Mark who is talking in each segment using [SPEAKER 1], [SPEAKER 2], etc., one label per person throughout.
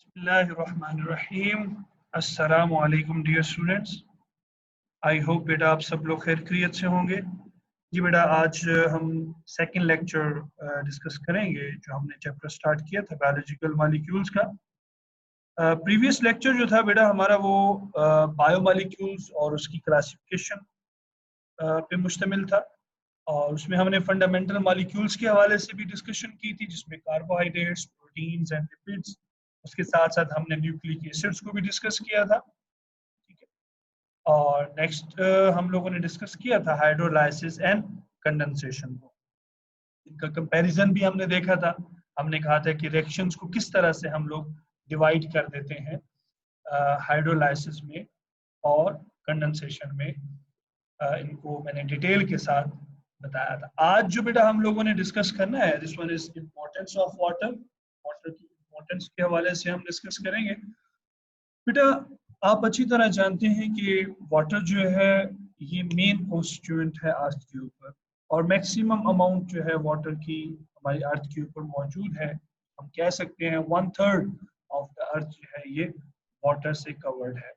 [SPEAKER 1] बिस्मिल्लाहिर्रहमानिर्रहीम। अस्सलामु अलैकुम डियर स्टूडेंट्स। आई होप बेटा आप सब लोग खैर खैरियत से होंगे। जी बेटा आज हम सेकंड लेक्चर डिस्कस करेंगे जो हमने चैप्टर स्टार्ट किया था बायोलॉजिकल मॉलिक्यूल्स का। प्रीवियस लेक्चर जो था बेटा हमारा वो बायोमॉलिक्यूल्स और उसकी क्लासिफिकेशन पे मुश्तमिल था और उसमें हमने फंडामेंटल मॉलिक्यूल्स के हवाले से भी डिस्कशन की थी जिसमें कार्बोहाइड्रेट्स, प्रोटीन्स एंड लिपिड्स, उसके साथ साथ हमने न्यूक्लिक एसिड्स को भी डिस्कस किया था। ठीक है। और नेक्स्ट हम लोगों ने डिस्कस किया था हाइड्रोलाइसिस एंड कंडेंसेशन को, इनका कंपैरिजन भी हमने देखा था। हमने कहा था कि रिएक्शंस को किस तरह से हम लोग डिवाइड कर देते हैं हाइड्रोलाइसिस में और कंडेंसेशन में। इनको मैंने डिटेल के साथ बताया था। आज जो बेटा हम लोगों ने डिस्कस करना है, this one is importance of water. Water की इम्पोर्टेंस के हवाले से हम डिस्कस करेंगे। बेटा आप अच्छी तरह जानते हैं कि वाटर जो है ये मेन कॉन्स्टिट्यूएंट है अर्थ के ऊपर, और मैक्सिमम अमाउंट जो है वाटर की हमारी अर्थ के ऊपर मौजूद है। हम कह सकते हैं 1/3 ऑफ द अर्थ जो है ये वाटर से कवर्ड है।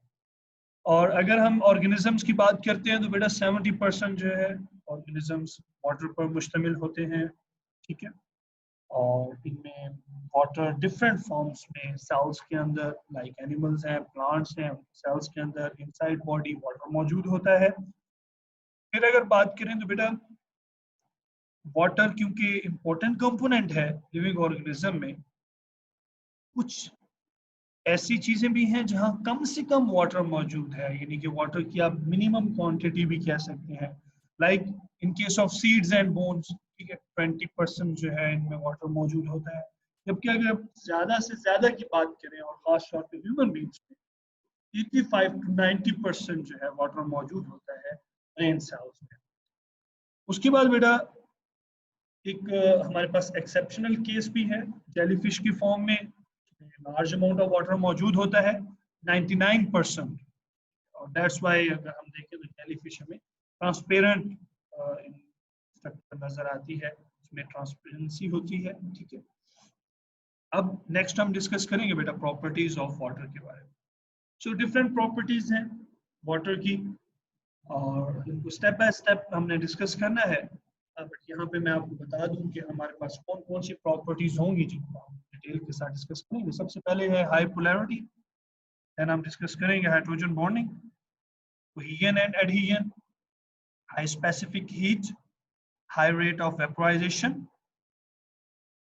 [SPEAKER 1] और अगर हम ऑर्गेनिजम्स की बात करते हैं तो बेटा 70% जो है ऑर्गेनिजम्स वाटर पर मुश्तमिल होते हैं। ठीक है। और इनमें वाटर डिफरेंट फॉर्म्स में सेल्स के अंदर, लाइक एनिमल्स हैं, प्लांट्स हैं, सेल्स के अंदर इनसाइड बॉडी वाटर मौजूद होता है। फिर अगर बात करें तो बेटा वाटर क्योंकि इम्पोर्टेंट कंपोनेंट है लिविंग ऑर्गेनिज्म में, कुछ ऐसी चीजें भी हैं जहां कम से कम वाटर मौजूद है, यानी कि वाटर की आप मिनिमम क्वांटिटी भी कह सकते हैं। Like in case of seeds and bones, ठीक है, 20% जो है इनमें वाटर मौजूद होता है। जबकि अगर ज्यादा से ज्यादा की बात करें और खास तौर पे ह्यूमन बींग्स में 85 to 90% जो है वाटर मौजूद होता है ब्रेन सेल्स में। उसके बाद बेटा एक हमारे पास एक्सेप्शनल केस भी है, जेलीफिश की फॉर्म में लार्ज अमाउंट ऑफ वाटर मौजूद होता है 99%। और दैट्स वाई अगर हम देखें तो जेलीफिश हमें ट्रांसपेरेंट स्ट्रक्चर नजर आती है, इसमें ट्रांसपेरेंसी होती है। ठीक है। अब नेक्स्ट हम डिस्कस करेंगे बेटा प्रॉपर्टीज ऑफ वाटर के बारे में। सो डिफरेंट प्रॉपर्टीज हैं वाटर की और इनको स्टेप बाय स्टेप हमने डिस्कस करना है। बट यहाँ पे मैं आपको बता दूं कि हमारे पास कौन कौन सी प्रॉपर्टीज होंगी जिनको हम डिटेल के साथ डिस्कस करेंगे। सबसे पहले है हाई पोलैरिटी, देन हम डिस्कस करेंगे hydrogen bonding, cohesion and adhesion, high specific heat, high rate of vaporization,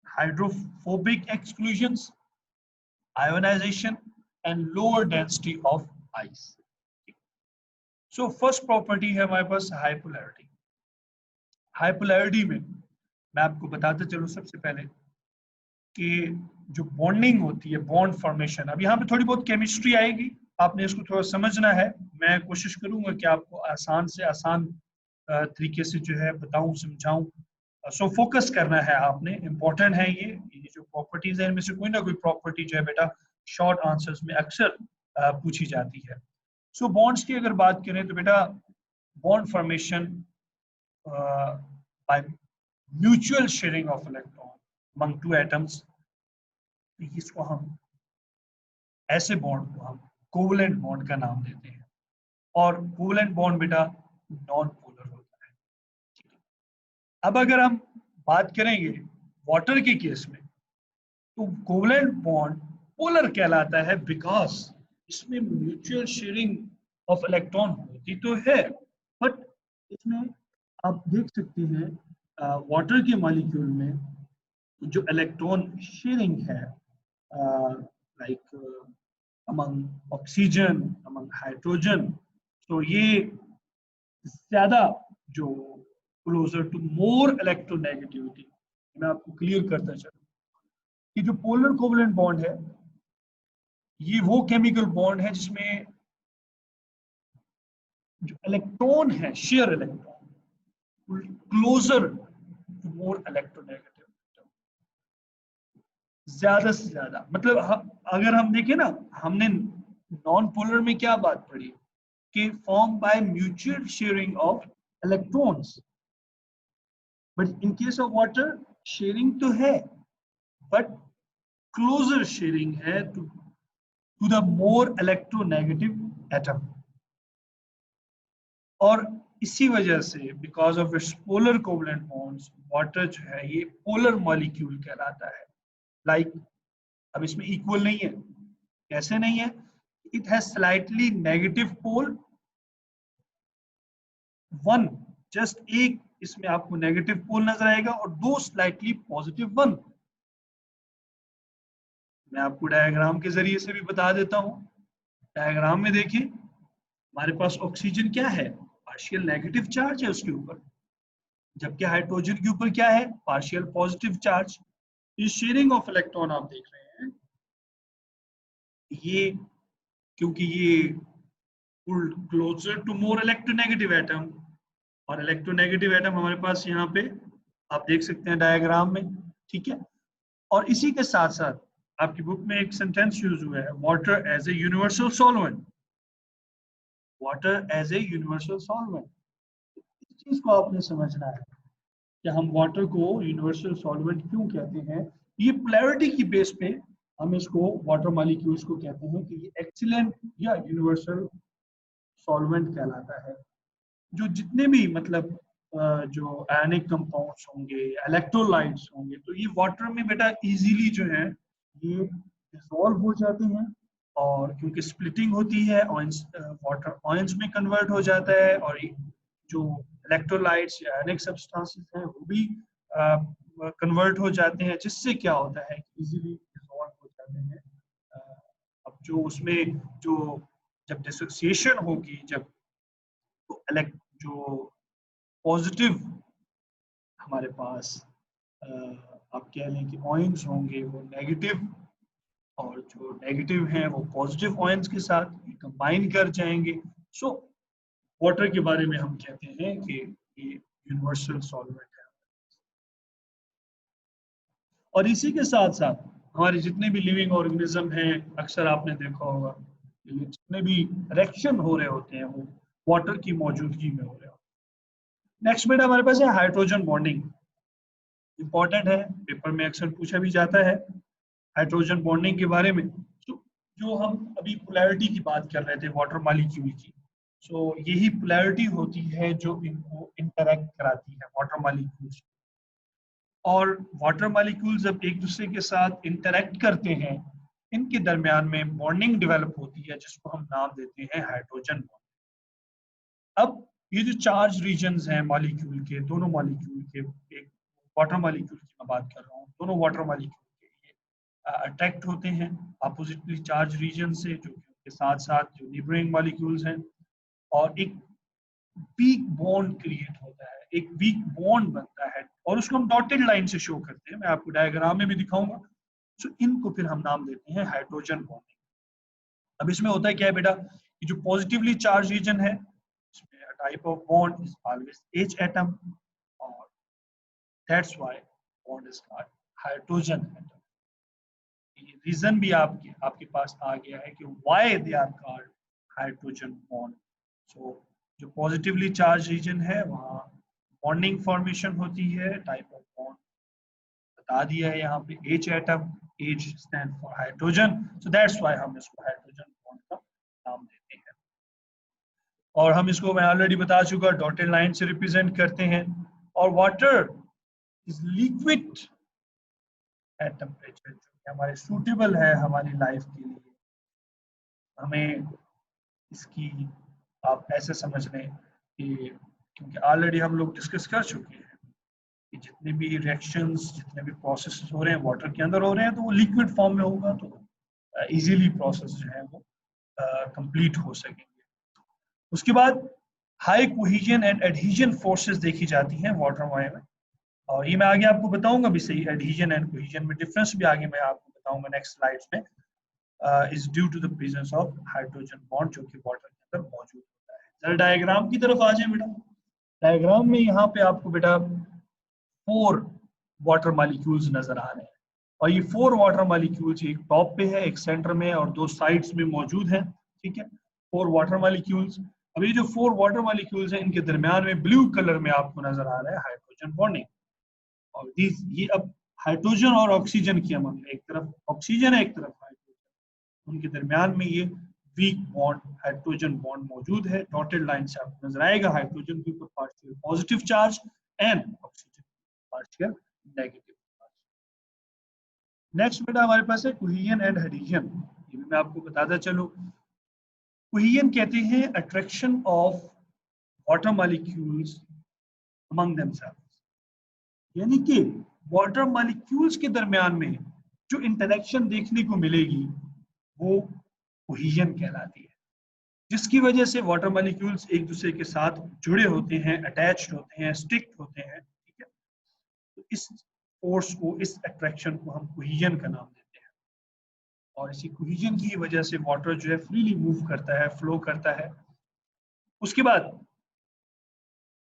[SPEAKER 1] hydrophobic exclusions, ionization and lower density of ice. So first property है हमारे पास हाई पोलैरिटी। हाई पोलैरिटी में मैं आपको बताते चलूं सबसे पहले कि जो बॉन्डिंग होती है, बॉन्ड फॉर्मेशन, अब यहाँ पे थोड़ी बहुत केमिस्ट्री आएगी, आपने इसको थोड़ा समझना है। मैं कोशिश करूंगा कि आपको आसान से आसान तरीके से जो है बताऊं, समझाऊं। सो फोकस करना है आपने, इंपॉर्टेंट है ये जो प्रॉपर्टीज है इनमें से कोई ना कोई प्रॉपर्टी जो है बेटा शॉर्ट आंसर्स में अक्सर पूछी जाती है। सो बॉन्ड्स की अगर बात करें तो बेटा bond formation by mutual sharing of electron among two atoms, इसको हम ऐसे बॉन्ड को हम कोवलेंट बॉन्ड का नाम देते हैं। और कोवलेंट बॉन्ड बेटा नॉन पोलर होता है। ठीक है। अब अगर हम बात करेंगे वाटर के केस में तो कोवलेंट बॉन्ड पोलर कहलाता है बिकॉज इसमें म्यूचुअल शेयरिंग ऑफ इलेक्ट्रॉन होती तो है, बट इसमें आप देख सकते हैं वाटर के मॉलिक्यूल में जो इलेक्ट्रॉन शेयरिंग है, like among oxygen, among hydrogen, तो ये ज्यादा जो क्लोजर टू मोर इलेक्ट्रोनेगेटिविटी, मैं आपको क्लियर करता चलूं कि जो पोलर कोवलेंट बॉन्ड है ये वो केमिकल बॉन्ड है जिसमें जो इलेक्ट्रॉन है, share electron closer to more electronegative, ज्यादा से ज्यादा। मतलब अगर हम देखें ना, हमने नॉन पोलर में क्या बात पढ़ी कि form by mutual sharing of electrons, but in case of water sharing तो है बट क्लोजर शेयरिंग है to to the more electronegative atom. और इसी वजह से because of its polar covalent bonds water जो है ये पोलर मॉलिक्यूल कहलाता है। लाइक अब इसमें इक्वल नहीं है, कैसे नहीं है? It has slightly negative pole, one, just एक इसमें आपको नेगेटिव पोल नजर आएगा और दो स्लाइटली पॉजिटिव वन। मैं आपको डायग्राम के जरिए से भी बता देता हूं। डायग्राम में देखिए हमारे पास ऑक्सीजन क्या है, पार्शियल नेगेटिव चार्ज है उसके ऊपर, जबकि हाइड्रोजन के ऊपर क्या है, पार्शियल पॉजिटिव चार्ज। ये शेयरिंग ऑफ इलेक्ट्रॉन आप देख रहे हैं, ये क्योंकि ये pulled closer to more electronegative atom, और इलेक्ट्रोनेगेटिव एटम हमारे पास यहाँ पे आप देख सकते हैं डायग्राम में, ठीक है। और इसी के साथ साथ आपकी बुक में एक सेंटेंस यूज हुआ है, water as a universal solvent, water as a universal solvent. इस चीज को आपने समझना है कि हम वाटर को यूनिवर्सल सॉल्वेंट क्यों कहते हैं। ये पोलैरिटी की बेस पे हम इसको वाटर मॉलिक्यूल्स को कहते हैं कि ये एक्सीलेंट या यूनिवर्सल सॉल्वेंट कहलाता है। जो जितने भी मतलब जो आयनिक कंपाउंड्स होंगे, इलेक्ट्रोलाइट्स होंगे, तो ये वाटर में बेटा इजीली जो है ये डिसॉल्व हो जाते हैं, और क्योंकि स्प्लिटिंग होती है ऑयंस, वाटर ऑयंस में कन्वर्ट हो जाता है, और जो इलेक्ट्रोलाइट्स या आयनिक सब्सटेंसेस हैं वो भी कन्वर्ट हो जाते हैं, जिससे क्या होता है इजीली डिसॉल्व हो जाते हैं। अब जो उसमें जो जब डिसोसिएशन होगी, जब तो जो पॉजिटिव हमारे पास आप कह लें कि ऑयंस होंगे वो नेगेटिव, और जो नेगेटिव हैं वो पॉजिटिव ऑयंस के साथ कंबाइन कर जाएंगे। सो वाटर के बारे में हम कहते हैं कि ये यूनिवर्सल सॉल्वेंट है। और इसी के साथ साथ हमारे जितने भी लिविंग ऑर्गेनिज्म हैं, अक्सर आपने देखा होगा जितने भी रिएक्शन हो रहे होते हैं वो वाटर की मौजूदगी में हो रहे होते हैं। नेक्स्ट बेटा हमारे पास है हाइड्रोजन बॉन्डिंग। इंपॉर्टेंट है, पेपर में अक्सर पूछा भी जाता है हाइड्रोजन बॉन्डिंग के बारे में। तो जो हम अभी पोलैरिटी की बात कर रहे थे वाटर मॉलिक्यूल की, सो यही पोलैरिटी होती है जो इनको इंटरैक्ट कराती है वाटर मॉलिक्यूल्स। और वाटर मॉलिक्यूल जब एक दूसरे के साथ इंटरैक्ट करते हैं, इनके दरमियान में बॉन्डिंग डेवलप होती है जिसको हम नाम देते हैं हाइड्रोजन बॉन्ड। अब ये जो चार्ज रीजन्स हैं मॉलिक्यूल के, दोनों मॉलिक्यूल के, एक वाटर मॉलिक्यूल की मैं बात कर रहा हूँ, दोनों वाटर मॉलिक्यूल के ये अट्रैक्ट होते हैं अपोजिटली चार्ज रीजन से, जो कि उनके साथ साथ जो नेबरिंग मॉलिक्यूल्स हैं, और एक वीक बॉन्ड क्रिएट होता है, एक वीक बॉन्ड बनता है, और उसको हम डॉटेड लाइन से शो करते हैं। मैं आपको डायग्राम में भी दिखाऊंगा। तो इनको फिर हम नाम देते हैं हाइड्रोजन बॉन्डिंग। अब इसमें होता है क्या है बेटा, कि जो पॉजिटिवली चार्ज रीजन है इसमें type of bond is always H atom, और that's why bond is called hydrogen atom. Reason भी आपके पास आ गया है कि why they are called hydrogen bond. So जो पॉजिटिवली चार्ज रीजन है वहाँ बॉन्डिंग फॉर्मेशन होती है, टाइप ऑफ बॉन्ड बता दिया है यहाँ पे H atom, H stand for hydrogen, so that's why हम इसको हाइड्रोजन बॉन्ड का नाम देते हैं। और हम इसको मैं ऑलरेडी बता चुका, डॉटेड लाइन से रिप्रेजेंट करते हैं। और water is liquid at temperature, जो कि हमारे सूटेबल है हमारी लाइफ के लिए। हमें इसकी आप ऐसे समझ लें कि क्योंकि ऑलरेडी हम लोग डिस्कस कर चुके हैं कि जितने भी रिएक्शंस, जितने भी प्रोसेस हो रहे हैं वाटर के अंदर हो रहे हैं, तो वो लिक्विड फॉर्म में होगा, तो इजीली प्रोसेस जो है वो कंप्लीट हो सकेंगे। उसके बाद high cohesion and adhesion forces देखी जाती हैं वाटर बॉडी में, और ये मैं आगे आपको बताऊंगा भी सही, एडहेजन एंड कोहेजन में डिफरेंस भी आगे मैं आपको बताऊंगा नेक्स्ट स्लाइड्स में। Is due to the presence of hydrogen bond जो कि वाटर के अंदर मौजूद होता है। जरा डायग्राम की तरफ आ जाए बेटा। डायग्राम में यहाँ पे आपको बेटा 4 वाटर मॉलिक्यूल्स नजर आ रहे हैं, और ये 4 वाटर मॉलिक्यूल्स एक टॉप पे है, एक सेंटर में, और 2 साइड्स में मौजूद है, ठीक है, 4 वाटर मॉलिक्यूल्स। अब ये जो 4 वाटर मॉलिक्यूल्स हैं इनके दरमियान में ब्लू कलर में आपको नजर आ रहा है हाइड्रोजन बॉन्डिंग। और ये अब हाइड्रोजन और ऑक्सीजन की अमल है, एक तरफ ऑक्सीजन है एक तरफ हाइड्रोजन। उनके दरमियान में ये वीक बॉन्ड हाइड्रोजन बॉन्ड मौजूद है। डॉटेड लाइन से आपको नजर आएगा हाइड्रोजन के ऊपर partial positive charge and oxygen partial negative charge. Next बेटा हमारे पास है कोहेजन एंड एडहेजन। ये भी मैं आपको बताता चलूं। कोहेजन कहते हैं attraction of water molecules among themselves, यानी कि वाटर मॉलिक्यूल्स के दरमियान में जो इंटरेक्शन देखने को मिलेगी वो कोहेजन कहलाती है, जिसकी वजह से वाटर मॉलिक्यूल्स एक दूसरे के साथ जुड़े होते हैं, अटैच्ड होते हैं, स्टिक्ड होते हैं। ठीक है, तो इस फोर्स को, इस अट्रैक्शन को हम कोहेजन का नाम देते हैं। और इसी कोहेजन की वजह से वाटर जो है फ्रीली मूव करता है, फ्लो करता है। उसके बाद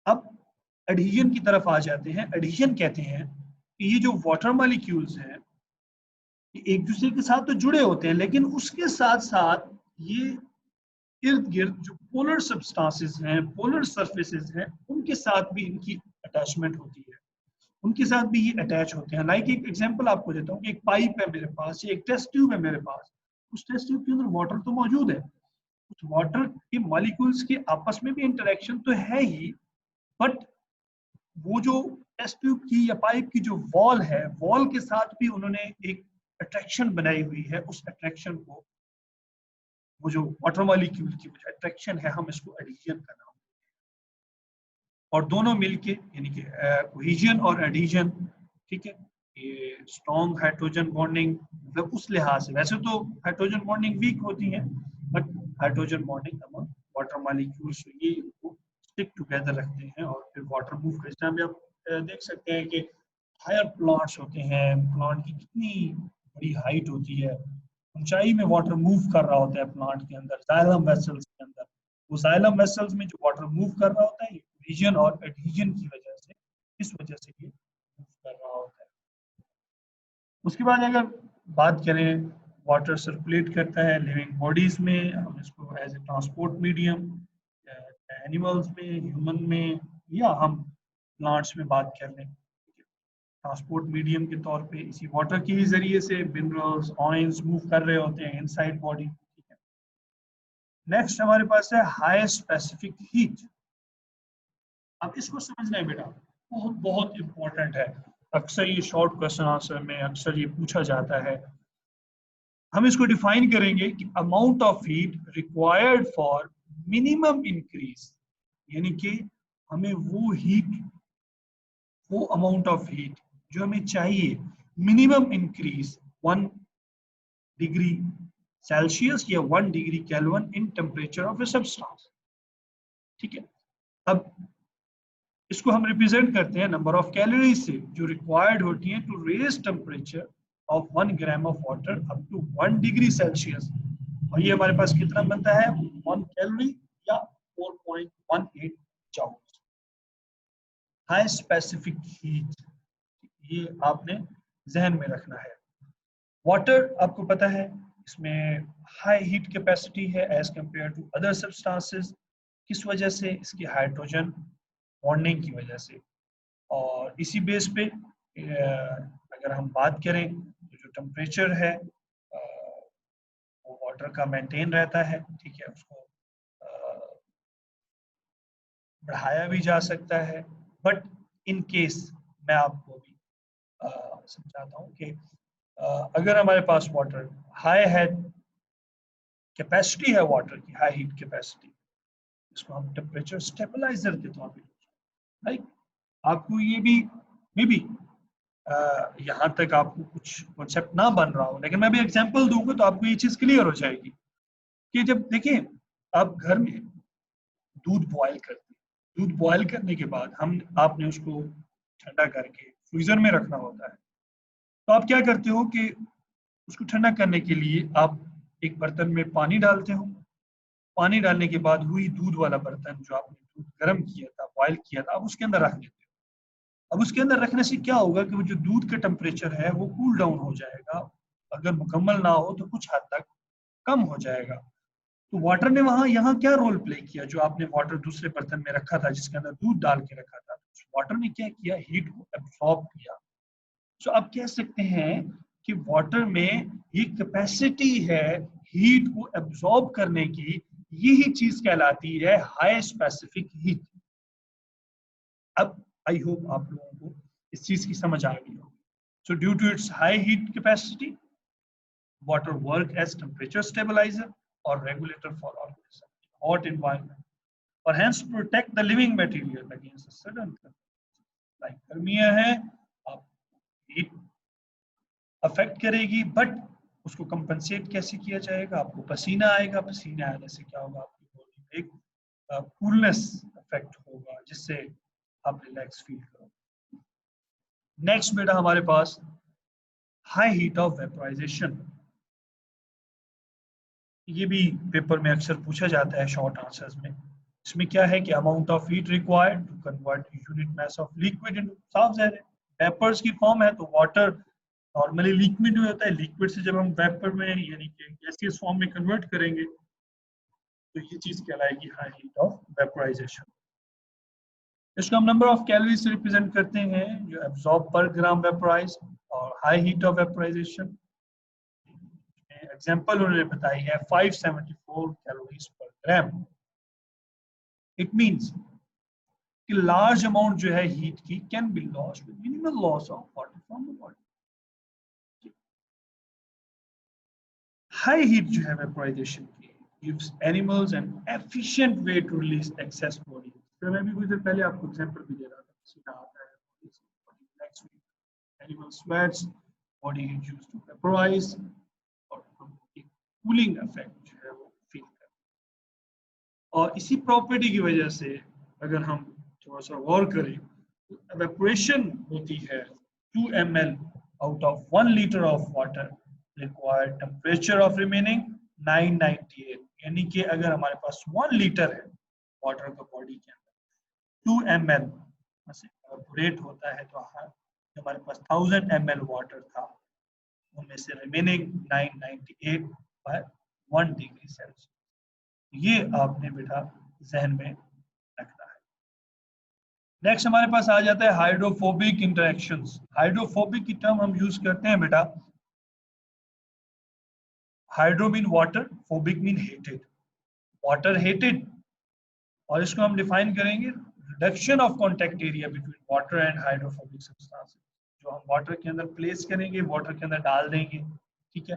[SPEAKER 1] अब एडहेजन की तरफ आ जाते हैं। एडहेजन कहते हैं कि ये जो वाटर मॉलिक्यूल्स हैं ये एक दूसरे के साथ तो जुड़े होते हैं, लेकिन उसके साथ साथ ये इर्द गिर्द जो पोलर सब्सटेंसेस हैं, पोलर सरफेसेस हैं, उनके साथ भी इनकी अटैचमेंट होती है, उनके साथ भी ये अटैच होते हैं। लाइक एक एग्जांपल आपको देता हूँ कि एक पाइप है मेरे पास, एक टेस्ट ट्यूब है मेरे पास। उस टेस्ट ट्यूब के अंदर वाटर तो मौजूद है, उस वाटर के मॉलिक्यूल्स के आपस में भी इंटरेक्शन तो है ही, बट वो जो टेस्ट ट्यूब की या पाइप की जो वॉल है, वॉल के साथ भी उन्होंने एक अट्रैक्शन बनाई हुई है। उस अट्रैक्शन को, वो जो वाटर मॉलिक्यूल की जो अट्रैक्शन है, हम इसको एडहेजन का नाम, और दोनों मिलके यानी कि कोहेजन और एडहेजन, ठीक है, ये स्ट्रॉन्ग हाइड्रोजन बॉन्डिंग, मतलब उस लिहाज से वैसे तो हाइड्रोजन बॉन्डिंग वीक होती है, but hydrogen bonding among water molecules ये इनको स्टिक टुगेदर रखते हैं और फिर वाटर मूव करते हैं। आप देख सकते हैं कि हायर प्लांट्स होते हैं, प्लांट की कितनी बड़ी हाइट होती है, ऊंचाई में वाटर मूव कर रहा होता है प्लांट के अंदर, जाइलम वेसल्स के अंदर। वो जाइलम वेसल्स में जो वाटर मूव कर रहा होता है, ये कोहेजन और एडहेजन की वजह से, इस वजह से ये मूव कर रहा होता है। उसके बाद अगर बात करें, वाटर सर्कुलेट करता है लिविंग बॉडीज में, हम इसको as a transport medium, animals में, ह्यूमन में, या हम प्लांट्स में बात कर लें, ट्रांसपोर्ट मीडियम के तौर पे इसी वाटर के ही जरिए से मिनरल्स, ऑयल्स मूव कर रहे होते हैं इनसाइड बॉडी। ठीक है, नेक्स्ट हमारे पास है हाई स्पेसिफिक हीट। अब इसको समझना है बेटा, बहुत बहुत इंपॉर्टेंट है। अक्सर ये शॉर्ट क्वेश्चन आंसर में अक्सर ये पूछा जाता है। हम इसको डिफाइन करेंगे कि amount of heat required for minimum increase, यानी कि हमें वो अमाउंट ऑफ हीट जो हमें चाहिए मिनिमम इंक्रीज 1 डिग्री सेल्सियस या 1 degree kelvin in temperature of a substance. ठीक है, अब इसको हम रिप्रेजेंट करते हैं नंबर ऑफ कैलोरीज से, जो रिक्वायर्ड होती हैं to raise temperature of 1 gram of water up to 1 degree Celsius. और ये हमारे पास कितना बनता है, 1 कैलोरी या 4.18 जूल। हाई स्पेसिफिक हीट, ये आपने जहन में रखना है। वाटर आपको पता है इसमें हाई हीट कैपेसिटी है as compare to other substances. किस वजह से, इसकी हाइड्रोजन बॉन्डिंग की वजह से। और इसी बेस पे अगर हम बात करें तो जो टेम्परेचर है वो वाटर का मेंटेन रहता है। ठीक है, उसको बढ़ाया भी जा सकता है, बट इन केस मैं आपको भी समझाता हूँ कि अगर हमारे पास वाटर हाई है, कैपेसिटी है वाटर की, हाई हीट कैपेसिटी, इसको हम टेम्परेचर स्टेबलाइजर के तौर पे, राइट। आपको ये भी मे बी यहाँ तक आपको कुछ कॉन्सेप्ट ना बन रहा हो, लेकिन मैं भी एग्जांपल दूंगा तो आपको ये चीज क्लियर हो जाएगी कि जब देखिए आप घर में दूध बॉयल करते हैं, दूध बॉयल करने के बाद आपने उसको ठंडा करके फ्रीजर में रखना होता है। तो आप क्या करते हो कि उसको ठंडा करने के लिए आप एक बर्तन में पानी डालते हो। पानी डालने के बाद वही दूध वाला बर्तन जो आपने दूध गर्म किया था, बॉयल किया था, आप उसके अंदर रख देते हो। अब उसके अंदर रखने से क्या होगा कि वो जो दूध का टेम्परेचर है वो कूल डाउन हो जाएगा, अगर मुकम्मल ना हो तो कुछ हद तक कम हो जाएगा। तो वाटर ने वहां यहाँ क्या रोल प्ले किया, जो आपने वाटर दूसरे बर्तन में रखा था जिसके अंदर दूध डाल के रखा था, वाटर ने क्या किया, हीट को एब्सॉर्ब किया। तो आप कह सकते हैं कि वाटर में ये कैपेसिटी है हीट को एब्जॉर्ब करने की, यही चीज कहलाती है हाई स्पेसिफिक हीट। अब आई होप आप लोगों को इस चीज की समझ आ गई होगी। So due to its high heat capacity, water work as temperature stabilizer or regulator for organism in hot environment, or hence protect the living material against a sudden like गर्मियां हैं, आप हीट अफेक्ट करेगी, but उसको compensate कैसे किया जाएगा? आपको पसीना आएगा, पसीना आने से क्या होगा? आपकी बॉडी में एक कूलनेस इफेक्ट होगा, जिससे आप रिलैक्स फील करोगे। नेक्स्ट बेटा हमारे पास हाई हीट ऑफ वेपराइजेशन। ये भी पेपर में अक्सर पूछा जाता है शॉर्ट आंसर्स में। इसमें क्या है कि amount of heat required to convert unit mass of liquid into, साफ ज़ाहिर है वेपर्स की फॉर्म है तो वाटर नॉर्मली लिक्विड में होता है, लिक्विड से जब हम वेपर में यानी कि गैसियस फॉर्म में कन्वर्ट करेंगे तो ये चीज कहलाएगी हाई हीट ऑफ वेपराइजेशन। इसको हम नंबर ऑफ कैलोरी से रिप्रेजेंट करते हैं जो एब्जॉर्ब पर ग्राम वेपराइज, और high heat of vaporization example उन्होंने बताई है 574 calories per gram. It means कि लार्ज अमाउंट जो है हीट की can be lost with minimal loss of water from the body. High heat जो है वेपराइजेशन की gives animals an efficient way to release excess body। तो मैं भी कुछ देर पहले आपको एग्जांपल भी दे रहा था, सीधा आता है animal sweats, body is used to vaporize और एक कूलिंग इफेक्ट जो है वो फील करते हैं। और इसी प्रॉपर्टी की वजह से अगर हम थोड़ा सा गौर करें तो evaporation होती है 2 ml out of 1 liter of water required temperature of remaining 998, यानी कि अगर हमारे पास 1 लीटर है वाटर का बॉडी के अंदर 2 ml इवेपोरेट होता है तो हमारे पास 1000 ml वाटर था, उनमें से रिमेनिंग 998 बाय 1 डिग्री सेल्सियस। ये आपने बेटा जहन में रखना है। नेक्स्ट हमारे पास आ जाता है हाइड्रोफोबिक इंटरेक्शंस। हाइड्रोफोबिक की टर्म हम यूज करते हैं बेटा, hydro mean water, phobic mean hated, water hated, और इसको हम डिफाइन करेंगे reduction of contact area between water and hydrophobic substances. जो हम वाटर के अंदर प्लेस करेंगे, वाटर के अंदर डाल देंगे, ठीक है।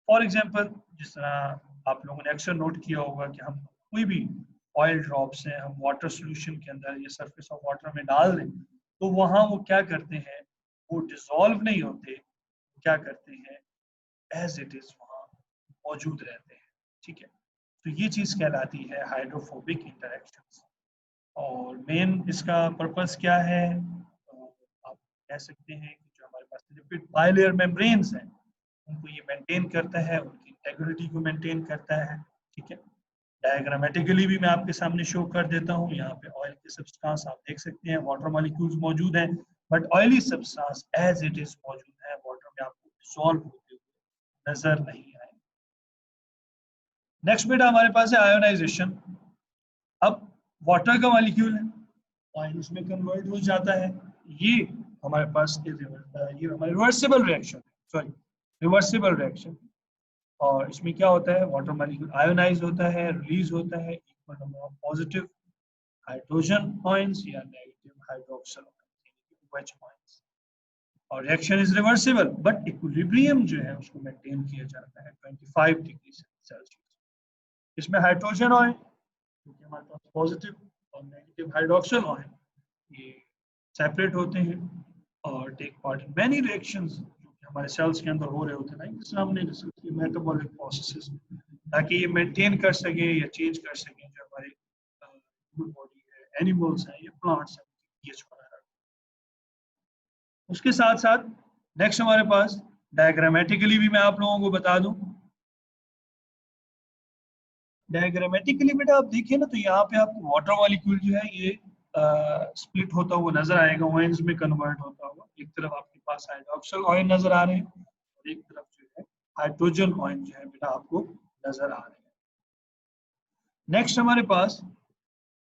[SPEAKER 1] फॉर एग्जांपल जिस तरह आप लोगों ने अक्सर नोट किया होगा कि हम कोई भी ऑयल ड्रॉप्स हैं हम वाटर सोल्यूशन के अंदर या सरफेस ऑफ वाटर में डाल दें तो वहाँ वो क्या करते हैं, वो डिसॉल्व नहीं होते, क्या करते हैं एज इट इज वहाँ मौजूद रहते हैं, ठीक है। तो ये चीज कहलाती है हाइड्रोफोबिक इंटरेक्शंस। और मेन इसका पर्पस क्या है, तो आप कह सकते हैं कि जो हमारे पास लिपिड बाइलेयर मेम्ब्रेन्स हैं उनको ये मेंटेन करता है, उनकी इंटेग्रिटी को मेंटेन करता है, ठीक है। डायग्रामेटिकली भी मैं आपके सामने शो कर देता हूँ। यहाँ पे ऑयल के सब्सटेंस आप देख सकते हैं, वाटर मॉलिक्यूल्स मौजूद हैं, but oily substance as it is मौजूद है, वाटर में आपको डिसॉल्व होते हुए नजर नहीं आए। नेक्स्ट बेटा हमारे पास है आयोनाइजेशन। अब वाटर का मॉलिक्यूल है, ऑयल उसमें कन्वर्ट हो जाता है, ये हमारे पास ये हमारा reversible reaction, sorry reversible reaction. और इसमें क्या होता है, वाटर मॉलिक्यूल आयोनाइज होता है, रिलीज होता है equal number of positive hydrogen ions या नेगेटिव हाइड्रोक्सिल आयंस, और reaction is reversible but equilibrium जो है उसको मेंटेन किया जाता है 25 डिग्री सेल्सियस। इसमें हाइड्रोजन आयन क्योंकि हमारे पास पॉजिटिव और नेगेटिव हाइड्रोक्सिल आयन ये सेपरेट होते हैं और take part in many reactions जो कि हमारे सेल्स के अंदर हो रहे होते हैं, जिससे हमने डिस्कस किया मेटाबॉलिक प्रोसेसेस, ताकि ये मेंटेन कर सके या चेंज कर सके जो हमारे बॉडी है, एनिमल्स हैं या प्लांट्स हैं, पीएच वगैरह। उसके साथ साथ नेक्स्ट हमारे पास डायग्रामेटिकली भी मैं आप लोगों को बता दूं, डायग्रामेटिकली बेटा आप देखिए ना तो यहाँ पे आपको वाटर मॉलिक्यूल जो है ये स्प्लिट होता हुआ नजर आएगा, आयंस में कन्वर्ट होता हुआ। एक तरफ आपके पास हाइड्रोक्सिल आयन नजर आ रहे हैं और एक तरफ जो है हाइड्रोजन आयन जो है बेटा आपको नजर आ रहे हैं। नेक्स्ट हमारे पास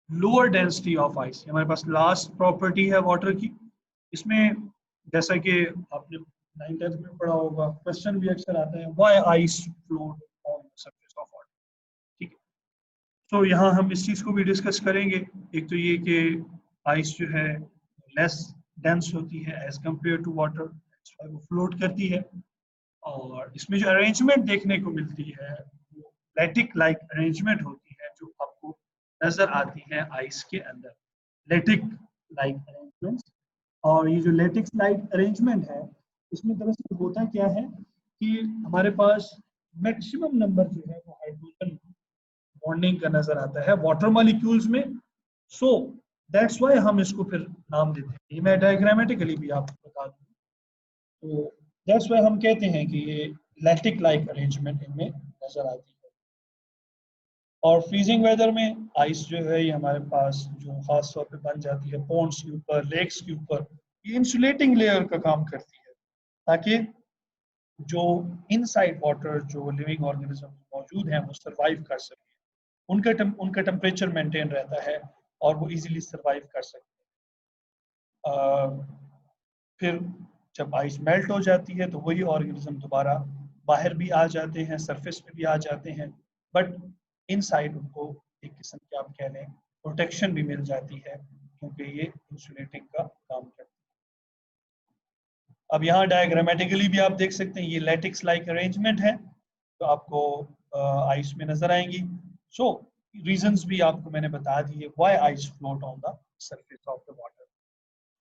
[SPEAKER 1] लोअर डेंसिटी ऑफ आइस, हमारे पास लास्ट प्रॉपर्टी है वाटर की। इसमें जैसा कि आपने 9th में पढ़ा होगा, क्वेश्चन भी अक्सर आता है व्हाई आइस फ्लोट ऑन तो यहाँ हम इस चीज़ को भी डिस्कस करेंगे। एक तो ये कि आइस जो है लेस डेंस होती है एज कम्पेयर टू वाटर, वो फ्लोट करती है। और इसमें जो अरेंजमेंट देखने को मिलती है वो लैटिक लाइक अरेंजमेंट होती है जो आपको नजर आती है आइस के अंदर, लैटिक लाइक अरेंजमेंट्स। और ये जो लैटिक्स लाइक अरेंजमेंट है इसमें दरअसल होता क्या है कि हमारे पास मैक्सिमम नंबर जो है वो हाइड्रोजन बॉन्डिंग का नजर आता है वाटर मॉलिक्यूल्स में। सो दैट्स व्हाई हम इसको फिर नाम देते हैं। ये मैं डायग्रामेटिकली भी आपको बता दूं तो दैट्स व्हाई हम कहते हैं कि ये लैटिक लाइक अरेंजमेंट इनमें नजर आती है। और फ्रीजिंग वेदर में आइस जो है ये हमारे पास जो खास तौर पे बन जाती है पॉन्ड्स के ऊपर, लेक्स के ऊपर, ये इंसुलेटिंग लेयर का काम करती है ताकि जो इनसाइड वाटर जो लिविंग ऑर्गेनिज्म मौजूद हैं वो सरवाइव कर सकें। उनका टेम्परेचर मेंटेन रहता है और वो इजीली सरवाइव कर सकते हैं। फिर जब आइस मेल्ट हो जाती है तो वही ऑर्गेनिज्म दोबारा बाहर भी आ जाते हैं, सरफेस पे भी आ जाते हैं, बट इनसाइड उनको एक किस्म की आप कह लें प्रोटेक्शन भी मिल जाती है क्योंकि ये इंसुलेटिंग का काम करती है। अब यहाँ डायग्रामेटिकली भी आप देख सकते हैं ये लैटिक्स लाइक अरेंजमेंट है तो आपको आइस में नजर आएंगी। सो रीजंस भी आपको मैंने बता दिए why ice float on the surface of the water.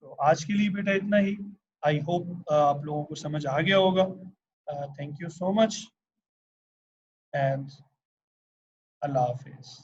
[SPEAKER 1] तो आज के लिए बेटा इतना ही। आई होप आप लोगों को समझ आ गया होगा। Thank you so much and Allah Hafiz.